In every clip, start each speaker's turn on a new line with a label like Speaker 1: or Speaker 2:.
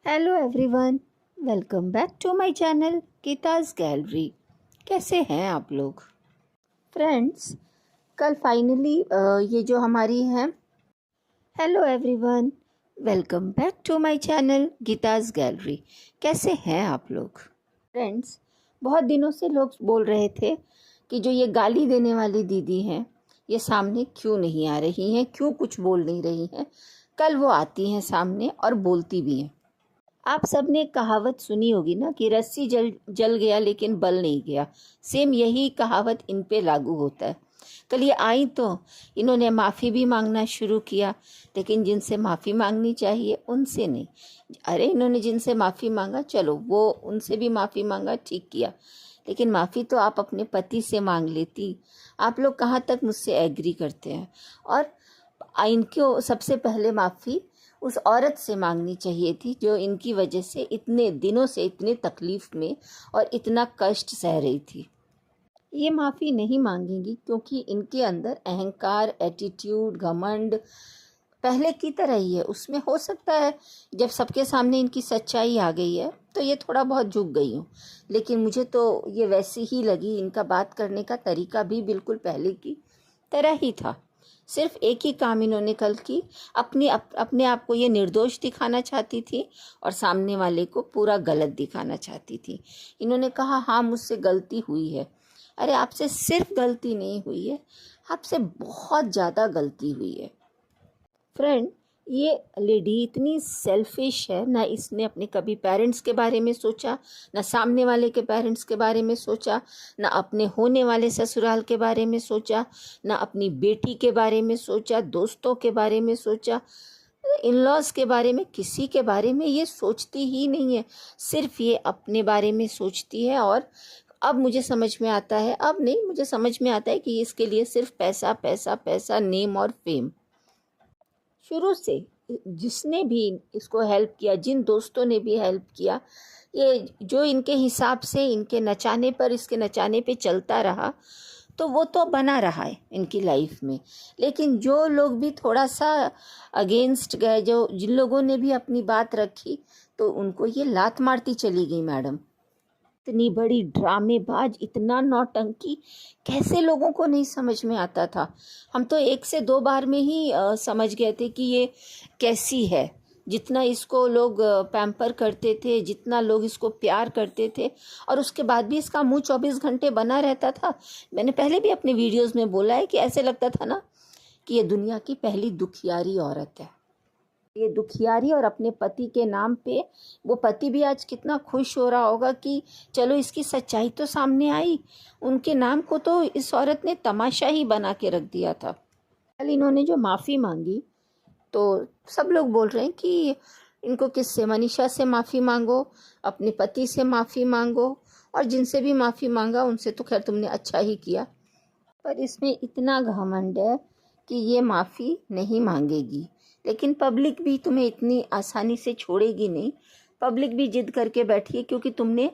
Speaker 1: Hello everyone, welcome back to my channel Geeta's gallery. कैसे हैं आप लोग फ्रेंड्स? कल फाइनली ये जो हमारी है hello everyone, welcome back to my channel Geeta's gallery. कैसे हैं आप लोग फ्रेंड्स? बहुत दिनों से लोग बोल रहे थे कि जो ये गाली देने वाली दीदी हैं ये सामने क्यों नहीं आ रही हैं, क्यों कुछ बोल नहीं रही हैं। कल वो आती हैं सामने और बोलती भी हैं। आप सबने कहावत सुनी होगी ना कि रस्सी जल जल गया लेकिन बल नहीं गया। सेम यही कहावत इन पे लागू होता है। कल ये आई तो इन्होंने माफ़ी भी मांगना शुरू किया, लेकिन जिनसे माफ़ी मांगनी चाहिए उनसे नहीं। अरे इन्होंने जिनसे माफ़ी मांगा, चलो वो उनसे भी माफ़ी मांगा, ठीक किया, लेकिन माफ़ी तो आप अपने पति से मांग लेती। आप लोग कहाँ तक मुझसे एग्री करते हैं? और इनको सबसे पहले माफ़ी उस औरत से मांगनी चाहिए थी जो इनकी वजह से इतने दिनों से इतने तकलीफ़ में और इतना कष्ट सह रही थी। ये माफ़ी नहीं मांगेंगी क्योंकि इनके अंदर अहंकार, एटीट्यूड, घमंड पहले की तरह ही है। उसमें हो सकता है जब सबके सामने इनकी सच्चाई आ गई है तो ये थोड़ा बहुत झुक गई हूँ, लेकिन मुझे तो ये वैसी ही लगी। इनका बात करने का तरीका भी बिल्कुल पहले की तरह ही था। सिर्फ एक ही काम इन्होंने कल की, अपने आप को ये निर्दोष दिखाना चाहती थी और सामने वाले को पूरा गलत दिखाना चाहती थी। इन्होंने कहा हाँ मुझसे गलती हुई है। अरे आपसे सिर्फ गलती नहीं हुई है, आपसे बहुत ज़्यादा गलती हुई है। फ्रेंड, ये लेडी इतनी सेल्फिश है ना। इसने अपने कभी पेरेंट्स के बारे में सोचा, ना सामने वाले के पेरेंट्स के बारे में सोचा, ना अपने होने वाले ससुराल के बारे में सोचा, ना अपनी बेटी के बारे में सोचा, दोस्तों के बारे में सोचा, इन लॉज के बारे में, किसी के बारे में ये सोचती ही नहीं है। सिर्फ ये अपने बारे में सोचती है। और अब मुझे समझ में आता है, अब नहीं मुझे समझ में आता है कि इसके लिए सिर्फ पैसा पैसा पैसा, नेम और फेम। शुरू से जिसने भी इसको हेल्प किया, जिन दोस्तों ने भी हेल्प किया, ये जो इनके हिसाब से इनके नचाने पर, इसके नचाने पे चलता रहा तो वो तो बना रहा है इनकी लाइफ में। लेकिन जो लोग भी थोड़ा सा अगेंस्ट गए, जो जिन लोगों ने भी अपनी बात रखी, तो उनको ये लात मारती चली गई मैडम। इतनी बड़ी ड्रामेबाज, इतना नौटंकी कैसे लोगों को नहीं समझ में आता था? हम तो एक से दो बार में ही समझ गए थे कि ये कैसी है। जितना इसको लोग पैम्पर करते थे, जितना लोग इसको प्यार करते थे, और उसके बाद भी इसका मुंह 24 घंटे बना रहता था। मैंने पहले भी अपने वीडियोस में बोला है कि ऐसे लगता था ना कि ये दुनिया की पहली दुखियारी औरत है। ये दुखियारी, और अपने पति के नाम पे वो पति भी आज कितना खुश हो रहा होगा कि चलो इसकी सच्चाई तो सामने आई। उनके नाम को तो इस औरत ने तमाशा ही बना के रख दिया था। कल इन्होंने जो माफ़ी मांगी तो सब लोग बोल रहे हैं कि इनको किससे, मनीषा से माफ़ी मांगो, अपने पति से माफ़ी मांगो, और जिनसे भी माफ़ी मांगा उनसे तो खैर तुमने अच्छा ही किया। पर इसमें इतना घमंड है कि ये माफ़ी नहीं मांगेगी, लेकिन पब्लिक भी तुम्हें इतनी आसानी से छोड़ेगी नहीं। पब्लिक भी जिद करके बैठी है, क्योंकि तुमने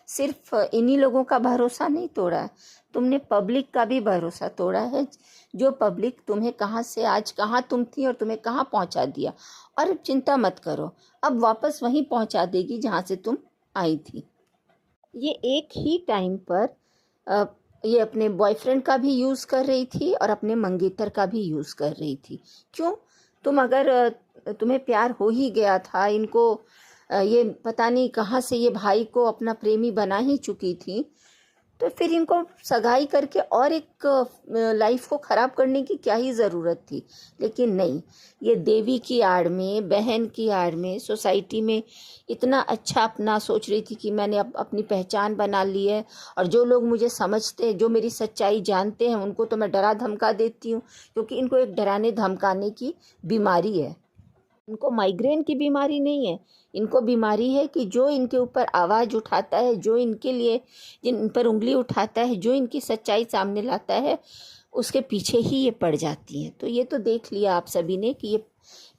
Speaker 1: सिर्फ इन्हीं लोगों का भरोसा नहीं तोड़ा है, तुमने पब्लिक का भी भरोसा तोड़ा है। जो पब्लिक तुम्हें कहाँ से आज कहाँ तुम थी और तुम्हें कहाँ पहुँचा दिया। और चिंता मत करो, अब वापस वहीं पहुँचा देगी जहाँ से तुम आई थी। ये एक ही टाइम पर ये अपने बॉयफ्रेंड का भी यूज़ कर रही थी और अपने मंगेतर का भी यूज़ कर रही थी। क्यों? तुम अगर तुम्हें प्यार हो ही गया था, इनको ये पता नहीं कहाँ से ये भाई को अपना प्रेमी बना ही चुकी थी, तो फिर इनको सगाई करके और एक लाइफ को ख़राब करने की क्या ही ज़रूरत थी। लेकिन नहीं, ये देवी की आड़ में, बहन की आड़ में, सोसाइटी में इतना अच्छा अपना सोच रही थी कि मैंने अपनी पहचान बना ली है, और जो लोग मुझे समझते हैं, जो मेरी सच्चाई जानते हैं, उनको तो मैं डरा धमका देती हूँ। क्योंकि इनको एक डराने धमकाने की बीमारी है। इनको माइग्रेन की बीमारी नहीं है, इनको बीमारी है कि जो इनके ऊपर आवाज़ उठाता है, जो इनके लिए, जिन पर उंगली उठाता है, जो इनकी सच्चाई सामने लाता है, उसके पीछे ही ये पड़ जाती हैं। तो ये तो देख लिया आप सभी ने कि ये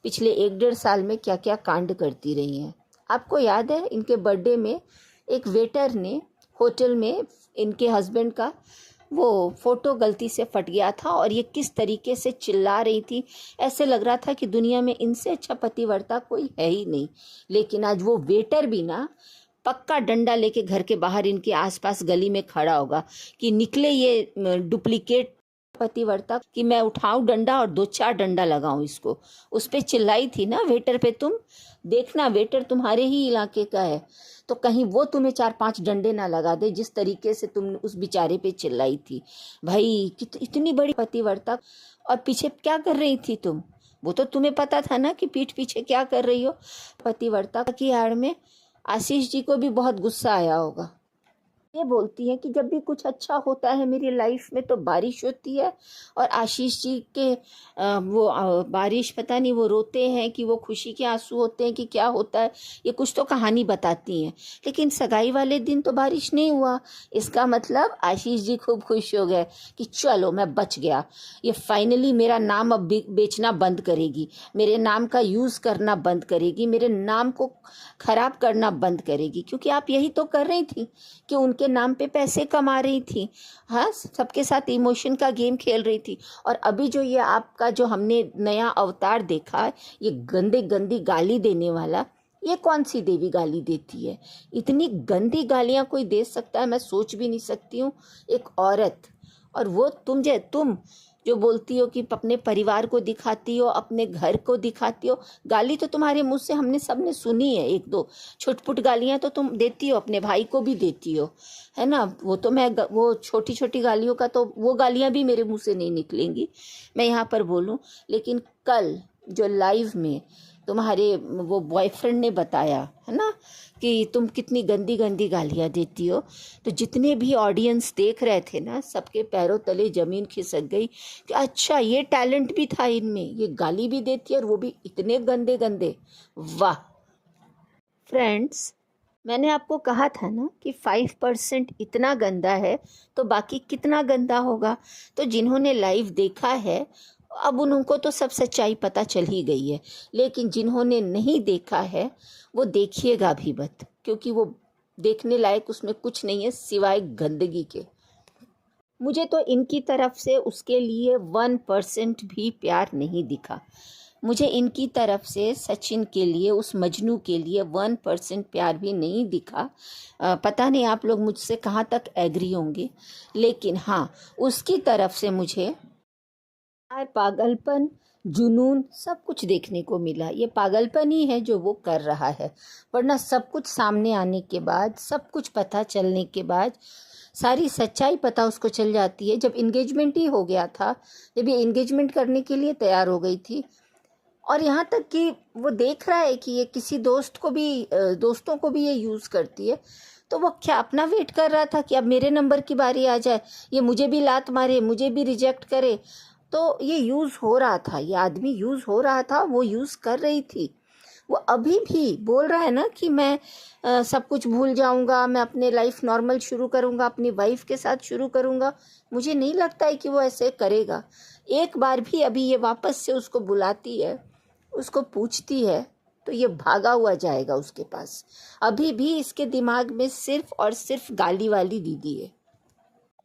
Speaker 1: पिछले 1-1.5 साल में क्या क्या कांड करती रही हैं। आपको याद है इनके बर्थडे में एक वेटर ने होटल में इनके हस्बैंड का वो फ़ोटो गलती से फट गया था और ये किस तरीके से चिल्ला रही थी, ऐसे लग रहा था कि दुनिया में इनसे अच्छा पतिव्रता कोई है ही नहीं। लेकिन आज वो वेटर भी ना पक्का डंडा लेके घर के बाहर इनके आसपास गली में खड़ा होगा कि निकले ये डुप्लीकेट पतिव्रता, कि मैं उठाऊं डंडा और 2-4 डंडा लगाऊं इसको। उस पे चिल्लाई थी ना वेटर पे, तुम देखना वेटर तुम्हारे ही इलाके का है तो कहीं वो तुम्हें 4-5 डंडे ना लगा दे, जिस तरीके से तुम उस बेचारे पे चिल्लाई थी। भाई इतनी बड़ी पतिव्रता, और पीछे क्या कर रही थी तुम? वो तो तुम्हें पता था ना कि पीठ पीछे क्या कर रही हो। पतिव्रता की आड़ में आशीष जी को भी बहुत गुस्सा आया होगा। ये बोलती है कि जब भी कुछ अच्छा होता है मेरी लाइफ में तो बारिश होती है, और आशीष जी के बारिश पता नहीं वो रोते हैं कि वो खुशी के आंसू होते हैं कि क्या होता है, ये कुछ तो कहानी बताती हैं। लेकिन सगाई वाले दिन तो बारिश नहीं हुआ, इसका मतलब आशीष जी खूब खुश हो गए कि चलो मैं बच गया, ये फाइनली मेरा नाम अब बेचना बंद करेगी, मेरे नाम का यूज़ करना बंद करेगी, मेरे नाम को खराब करना बंद करेगी। क्योंकि आप यही तो कर रही थी कि उनके नाम पे पैसे कमा रही थी, हाँ, सबके साथ इमोशन का गेम खेल रही थी। और अभी जो ये आपका जो हमने नया अवतार देखा, ये गंदे गंदी गाली देने वाला, ये कौन सी देवी गाली देती है? इतनी गंदी गालियां कोई दे सकता है, मैं सोच भी नहीं सकती हूँ। एक औरत, और वो तुम जो बोलती हो कि अपने परिवार को दिखाती हो, अपने घर को दिखाती हो। गाली तो तुम्हारे मुंह से हमने सबने सुनी है, 1-2 छुटपुट गालियां तो तुम देती हो, अपने भाई को भी देती हो, है ना। वो तो मैं वो छोटी छोटी गालियों का तो वो गालियां भी मेरे मुंह से नहीं निकलेंगी, मैं यहाँ पर बोलूँ। लेकिन कल जो लाइव में तुम्हारे वो बॉयफ्रेंड ने बताया है ना कि तुम कितनी गंदी गंदी गालियाँ देती हो, तो जितने भी ऑडियंस देख रहे थे ना, सबके पैरों तले ज़मीन खिसक गई कि अच्छा ये टैलेंट भी था इनमें, ये गाली भी देती है और वो भी इतने गंदे गंदे। वाह फ्रेंड्स, मैंने आपको कहा था ना कि 5% इतना गंदा है तो बाकी कितना गंदा होगा। तो जिन्होंने लाइव देखा है अब उनको तो सब सच्चाई पता चल ही गई है, लेकिन जिन्होंने नहीं देखा है वो देखिएगा भी मत, क्योंकि वो देखने लायक उसमें कुछ नहीं है सिवाय गंदगी के। मुझे तो इनकी तरफ से उसके लिए 1% भी प्यार नहीं दिखा। मुझे इनकी तरफ से सचिन के लिए, उस मजनू के लिए 1% प्यार भी नहीं दिखा। पता नहीं आप लोग मुझसे कहाँ तक एग्री होंगे, लेकिन हाँ उसकी तरफ से मुझे पागलपन, जुनून सब कुछ देखने को मिला। ये पागलपन ही है जो वो कर रहा है, वरना सब कुछ सामने आने के बाद, सब कुछ पता चलने के बाद, सारी सच्चाई पता उसको चल जाती है। जब इंगेजमेंट ही हो गया था, जब ये इंगेजमेंट करने के लिए तैयार हो गई थी, और यहाँ तक कि वो देख रहा है कि ये किसी दोस्तों को भी ये यूज़ करती है, तो वो क्या अपना वेट कर रहा था कि अब मेरे नंबर की बारी आ जाए, ये मुझे भी लात मारे, मुझे भी रिजेक्ट करे। तो ये यूज़ हो रहा था, ये आदमी यूज़ हो रहा था, वो यूज़ कर रही थी। वो अभी भी बोल रहा है ना कि मैं सब कुछ भूल जाऊंगा, मैं अपने लाइफ नॉर्मल शुरू करूंगा, अपनी वाइफ के साथ शुरू करूंगा। मुझे नहीं लगता है कि वो ऐसे करेगा। एक बार भी अभी ये वापस से उसको बुलाती है, उसको पूछती है, तो ये भागा हुआ जाएगा उसके पास। अभी भी इसके दिमाग में सिर्फ और सिर्फ गाली वाली दीदी है।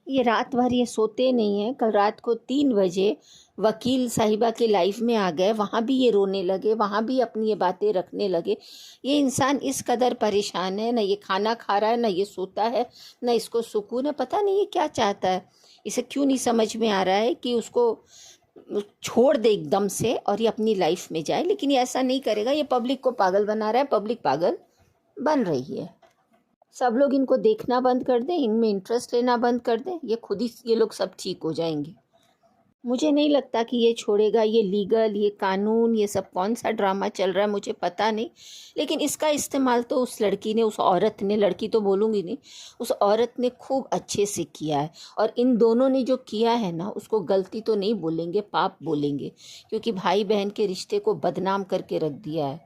Speaker 1: ये रात भर ये सोते नहीं हैं। कल रात को 3 बजे वकील साहिबा के लाइफ में आ गए, वहाँ भी ये रोने लगे, वहाँ भी अपनी ये बातें रखने लगे। ये इंसान इस कदर परेशान है, ना ये खाना खा रहा है, ना ये सोता है, ना इसको सुकून है। पता नहीं ये क्या चाहता है, इसे क्यों नहीं समझ में आ रहा है कि उसको छोड़ दे एकदम से और ये अपनी लाइफ में जाए। लेकिन ये ऐसा नहीं करेगा, ये पब्लिक को पागल बना रहा है, पब्लिक पागल बन रही है। सब लोग इनको देखना बंद कर दें, इनमें इंटरेस्ट लेना बंद कर दें, ये लोग सब ठीक हो जाएंगे। मुझे नहीं लगता कि ये छोड़ेगा। ये लीगल, ये कानून, ये सब कौन सा ड्रामा चल रहा है मुझे पता नहीं, लेकिन इसका इस्तेमाल तो उस लड़की ने, उस औरत ने, लड़की तो बोलूँगी नहीं, उस औरत ने खूब अच्छे से किया है। और इन दोनों ने जो किया है ना, उसको गलती तो नहीं बोलेंगे, पाप बोलेंगे, क्योंकि भाई बहन के रिश्ते को बदनाम करके रख दिया है।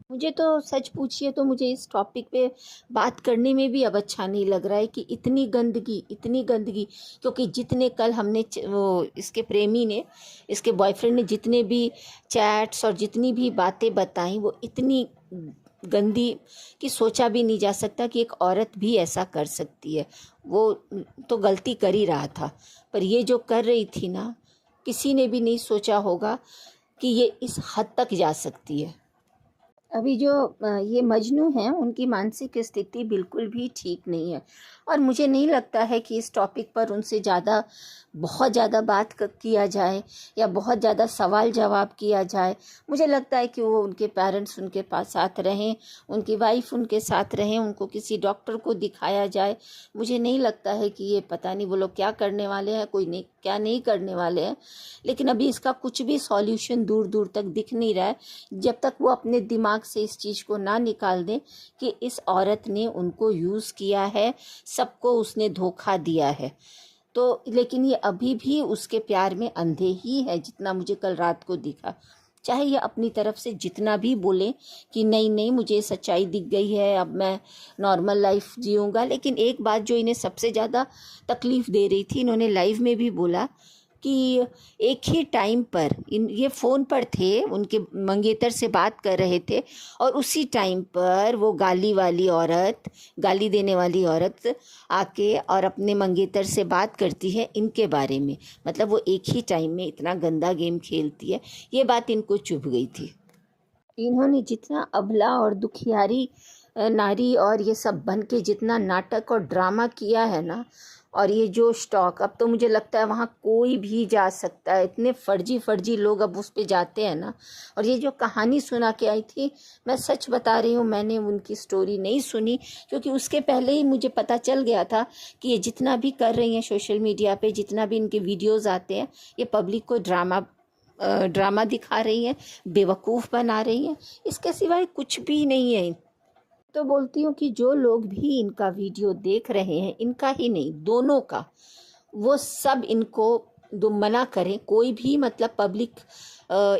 Speaker 1: मुझे तो सच पूछिए तो मुझे इस टॉपिक पे बात करने में भी अब अच्छा नहीं लग रहा है कि इतनी गंदगी, क्योंकि जितने कल हमने वो इसके प्रेमी ने, इसके बॉयफ्रेंड ने जितने भी चैट्स और जितनी भी बातें बताई, वो इतनी गंदी कि सोचा भी नहीं जा सकता कि एक औरत भी ऐसा कर सकती है। वो तो गलती कर ही रहा था, पर ये जो कर रही थी ना, किसी ने भी नहीं सोचा होगा कि ये इस हद तक जा सकती है। अभी जो ये मजनू हैं उनकी मानसिक स्थिति बिल्कुल भी ठीक नहीं है, और मुझे नहीं लगता है कि इस टॉपिक पर उनसे बहुत ज़्यादा बात किया जाए या बहुत ज़्यादा सवाल जवाब किया जाए। मुझे लगता है कि वो उनके पेरेंट्स उनके पास साथ रहें, उनकी वाइफ उनके साथ रहें, उनको किसी डॉक्टर को दिखाया जाए। मुझे नहीं लगता है कि ये पता नहीं वो लोग क्या करने वाले हैं, कोई नहीं क्या नहीं करने वाले हैं, लेकिन अभी इसका कुछ भी सॉल्यूशन दूर दूर तक दिख नहीं रहा है जब तक वो अपने दिमाग से इस चीज़ को ना निकाल दें कि इस औरत ने उनको यूज़ किया है, सबको उसने धोखा दिया है। तो लेकिन ये अभी भी उसके प्यार में अंधे ही है, जितना मुझे कल रात को दिखा। चाहे ये अपनी तरफ से जितना भी बोले कि नहीं नहीं मुझे सच्चाई दिख गई है, अब मैं नॉर्मल लाइफ जीऊँगा, लेकिन एक बात जो इन्हें सबसे ज़्यादा तकलीफ़ दे रही थी, इन्होंने लाइव में भी बोला कि एक ही टाइम पर ये फ़ोन पर थे, उनके मंगेतर से बात कर रहे थे, और उसी टाइम पर वो गाली देने वाली औरत आके और अपने मंगेतर से बात करती है इनके बारे में। मतलब वो एक ही टाइम में इतना गंदा गेम खेलती है, ये बात इनको चुभ गई थी। इन्होंने जितना अबला और दुखियारी नारी और ये सब बन के जितना नाटक और ड्रामा किया है ना, और ये जो स्टॉक, अब तो मुझे लगता है वहाँ कोई भी जा सकता है, इतने फर्जी लोग अब उस पे जाते हैं ना। और ये जो कहानी सुना के आई थी, मैं सच बता रही हूँ, मैंने उनकी स्टोरी नहीं सुनी, क्योंकि उसके पहले ही मुझे पता चल गया था कि ये जितना भी कर रही हैं सोशल मीडिया पे, जितना भी इनके वीडियोज़ आते हैं, ये पब्लिक को ड्रामा दिखा रही हैं, बेवकूफ़ बना रही हैं, इसके सिवाय कुछ भी नहीं है। तो बोलती हूँ कि जो लोग भी इनका वीडियो देख रहे हैं, इनका ही नहीं दोनों का, वो सब इनको मना करें, कोई भी मतलब पब्लिक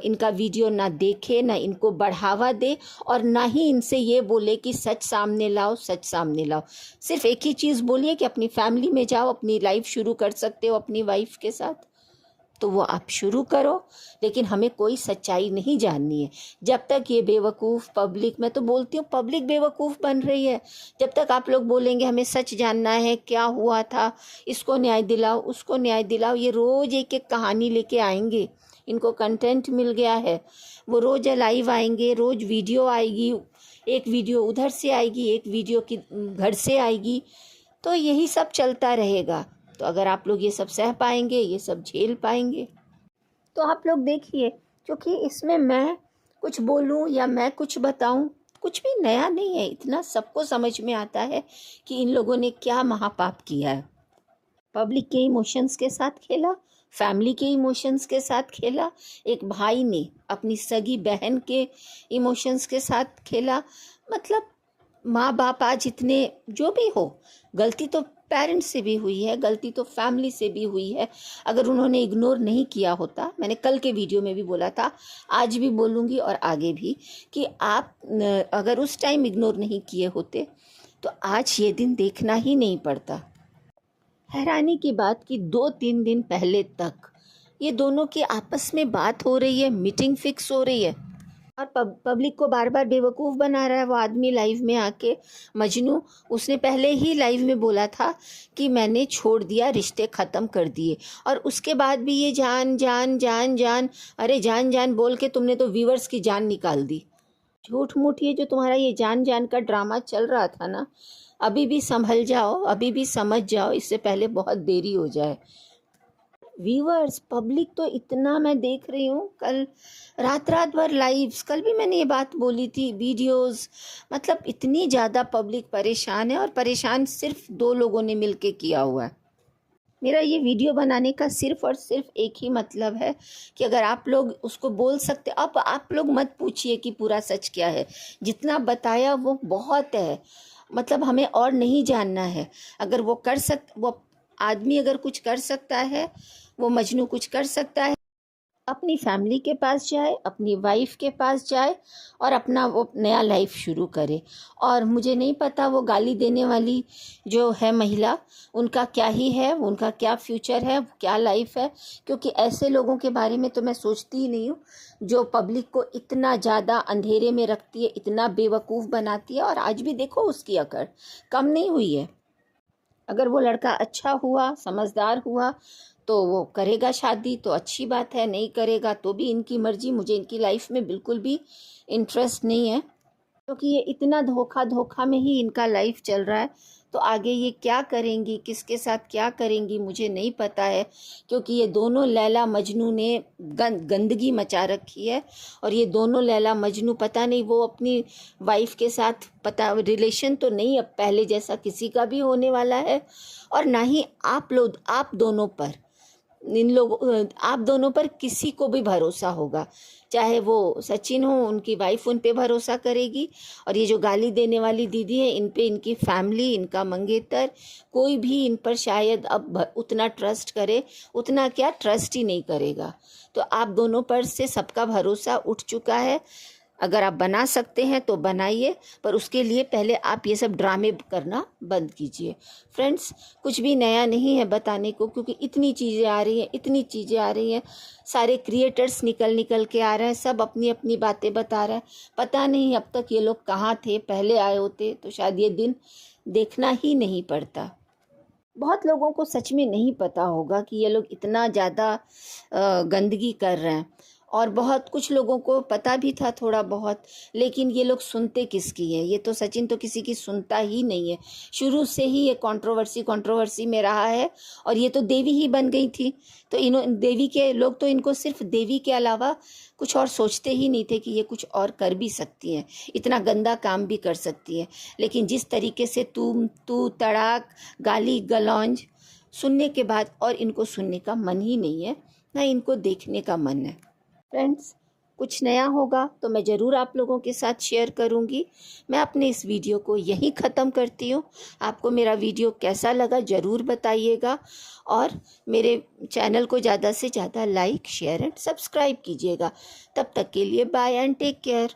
Speaker 1: इनका वीडियो ना देखे, ना इनको बढ़ावा दे, और ना ही इनसे ये बोले कि सच सामने लाओ, सच सामने लाओ। सिर्फ एक ही चीज़ बोलिए कि अपनी फैमिली में जाओ, अपनी लाइफ शुरू कर सकते हो अपनी वाइफ के साथ, तो वो आप शुरू करो, लेकिन हमें कोई सच्चाई नहीं जाननी है। जब तक ये बेवकूफ़ पब्लिक, मैं तो बोलती हूँ पब्लिक बेवकूफ़ बन रही है, जब तक आप लोग बोलेंगे हमें सच जानना है, क्या हुआ था, इसको न्याय दिलाओ, उसको न्याय दिलाओ, ये रोज़ एक एक कहानी लेके आएंगे, इनको कंटेंट मिल गया है, वो रोज़ लाइव आएंगे, रोज़ वीडियो आएगी, एक वीडियो उधर से आएगी, एक वीडियो की घर से आएगी, तो यही सब चलता रहेगा। तो अगर आप लोग ये सब सह पाएंगे, ये सब झेल पाएंगे, तो आप लोग देखिए, क्योंकि इसमें मैं कुछ बोलूं या मैं कुछ बताऊं, कुछ भी नया नहीं है, इतना सबको समझ में आता है कि इन लोगों ने क्या महापाप किया है। पब्लिक के इमोशंस के साथ खेला, फैमिली के इमोशंस के साथ खेला, एक भाई ने अपनी सगी बहन के इमोशंस के साथ खेला। मतलब माँ बाप आज इतने जो भी हो, गलती तो पेरेंट्स से भी हुई है, गलती तो फैमिली से भी हुई है। अगर उन्होंने इग्नोर नहीं किया होता, मैंने कल के वीडियो में भी बोला था, आज भी बोलूँगी और आगे भी, कि आप अगर उस टाइम इग्नोर नहीं किए होते तो आज ये दिन देखना ही नहीं पड़ता। हैरानी की बात कि 2-3 दिन पहले तक ये दोनों की आपस में बात हो रही है, मीटिंग फिक्स हो रही है, और पब्लिक को बार बार बेवकूफ़ बना रहा है वो आदमी लाइव में आके। मजनू, उसने पहले ही लाइव में बोला था कि मैंने छोड़ दिया, रिश्ते ख़त्म कर दिए, और उसके बाद भी ये जान जान जान जान, अरे जान जान बोल के तुमने तो व्यूवर्स की जान निकाल दी। झूठ मूठ ये जो तुम्हारा ये जान जान का ड्रामा चल रहा था ना, अभी भी संभल जाओ, अभी भी समझ जाओ, इससे पहले बहुत देरी हो जाए। व्यूअर्स, पब्लिक तो इतना मैं देख रही हूँ, कल रात भर लाइव्स, कल भी मैंने ये बात बोली थी, वीडियोस, मतलब इतनी ज़्यादा पब्लिक परेशान है, और परेशान सिर्फ 2 लोगों ने मिलके किया हुआ है। मेरा ये वीडियो बनाने का सिर्फ और सिर्फ एक ही मतलब है कि अगर आप लोग उसको बोल सकते, अब आप लोग मत पूछिए कि पूरा सच क्या है, जितना बताया वो बहुत है, मतलब हमें और नहीं जानना है। अगर वो आदमी अगर कुछ कर सकता है, वो मजनू कुछ कर सकता है, अपनी फैमिली के पास जाए, अपनी वाइफ के पास जाए और अपना वो नया लाइफ शुरू करे। और मुझे नहीं पता वो गाली देने वाली जो है महिला, उनका क्या ही है, उनका क्या फ्यूचर है, क्या लाइफ है, क्योंकि ऐसे लोगों के बारे में तो मैं सोचती ही नहीं हूँ जो पब्लिक को इतना ज़्यादा अंधेरे में रखती है, इतना बेवकूफ़ बनाती है। और आज भी देखो उसकी अकड़ कम नहीं हुई है। अगर वो लड़का अच्छा हुआ, समझदार हुआ, तो वो करेगा शादी तो अच्छी बात है, नहीं करेगा तो भी इनकी मर्जी। मुझे इनकी लाइफ में बिल्कुल भी इंटरेस्ट नहीं है, क्योंकि ये इतना धोखा धोखा में ही इनका लाइफ चल रहा है। तो आगे ये क्या करेंगी, किसके साथ क्या करेंगी, मुझे नहीं पता है, क्योंकि ये दोनों लैला मजनू ने गंदगी मचा रखी है। और ये दोनों लैला मजनू, पता नहीं वो अपनी वाइफ के साथ पता रिलेशन तो नहीं अब पहले जैसा किसी का भी होने वाला है, और ना ही आप दोनों पर, आप दोनों पर किसी को भी भरोसा होगा। चाहे वो सचिन हो, उनकी वाइफ उन पे भरोसा करेगी, और ये जो गाली देने वाली दीदी है इन पे इनकी फैमिली, इनका मंगेतर, कोई भी इन पर शायद अब उतना ट्रस्ट करे, उतना क्या ट्रस्ट ही नहीं करेगा। तो आप दोनों पर से सबका भरोसा उठ चुका है। अगर आप बना सकते हैं तो बनाइए, पर उसके लिए पहले आप ये सब ड्रामे करना बंद कीजिए। फ्रेंड्स, कुछ भी नया नहीं है बताने को, क्योंकि इतनी चीज़ें आ रही हैं, इतनी चीज़ें आ रही हैं, सारे क्रिएटर्स निकल के आ रहे हैं, सब अपनी अपनी बातें बता रहे हैं। पता नहीं अब तक ये लोग कहाँ थे, पहले आए होते तो शायद ये दिन देखना ही नहीं पड़ता। बहुत लोगों को सच में नहीं पता होगा कि ये लोग इतना ज़्यादा गंदगी कर रहे हैं, और बहुत कुछ लोगों को पता भी था थोड़ा बहुत, लेकिन ये लोग सुनते किसकी है। ये तो सचिन तो किसी की सुनता ही नहीं है, शुरू से ही ये कंट्रोवर्सी में रहा है, और ये तो देवी ही बन गई थी। तो देवी के लोग तो इनको सिर्फ देवी के अलावा कुछ और सोचते ही नहीं थे कि ये कुछ और कर भी सकती हैं, इतना गंदा काम भी कर सकती हैं। लेकिन जिस तरीके से तू तड़ाक, गाली गलौज सुनने के बाद, और इनको सुनने का मन ही नहीं है, ना इनको देखने का मन है। फ्रेंड्स, कुछ नया होगा तो मैं ज़रूर आप लोगों के साथ शेयर करूंगी। मैं अपने इस वीडियो को यहीं ख़त्म करती हूँ। आपको मेरा वीडियो कैसा लगा ज़रूर बताइएगा, और मेरे चैनल को ज़्यादा से ज़्यादा लाइक, शेयर एंड सब्सक्राइब कीजिएगा। तब तक के लिए बाय एंड टेक केयर।